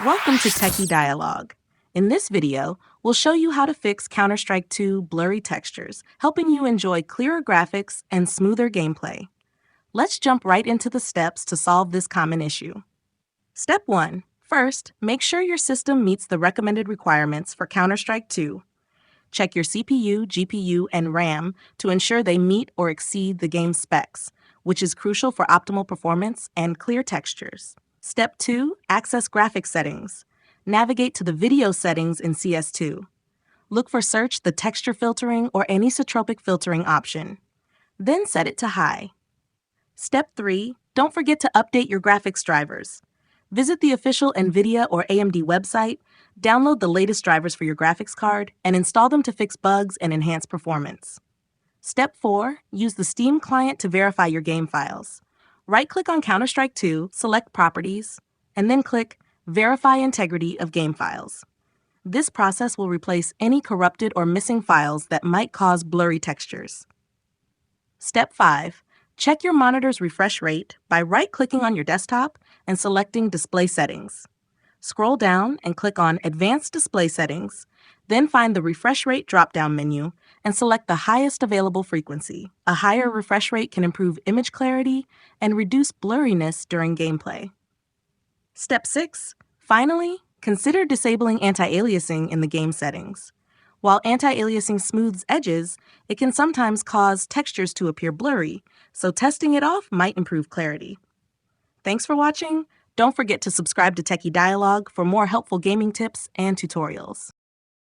Welcome to Techie Dialogue. In this video, we'll show you how to fix Counter-Strike 2 blurry textures, helping you enjoy clearer graphics and smoother gameplay. Let's jump right into the steps to solve this common issue. Step 1. First, make sure your system meets the recommended requirements for Counter-Strike 2. Check your CPU, GPU, and RAM to ensure they meet or exceed the game's specs, which is crucial for optimal performance and clear textures. Step 2. Access graphics settings. Navigate to the video settings in CS2. Look for Search the texture filtering or anisotropic filtering option. Then set it to high. Step 3. Don't forget to update your graphics drivers. Visit the official NVIDIA or AMD website, download the latest drivers for your graphics card, and install them to fix bugs and enhance performance. Step 4. Use the Steam client to verify your game files. Right-click on Counter-Strike 2, select Properties, and then click Verify Integrity of Game Files. This process will replace any corrupted or missing files that might cause blurry textures. Step 5. Check your monitor's refresh rate by right-clicking on your desktop and selecting Display Settings. Scroll down and click on Advanced Display Settings, then find the Refresh Rate drop-down menu and select the highest available frequency. A higher refresh rate can improve image clarity and reduce blurriness during gameplay. Step 6. Finally, consider disabling anti-aliasing in the game settings. While anti-aliasing smooths edges, it can sometimes cause textures to appear blurry, so testing it off might improve clarity. Thanks for watching. Don't forget to subscribe to Techie Dialogue for more helpful gaming tips and tutorials.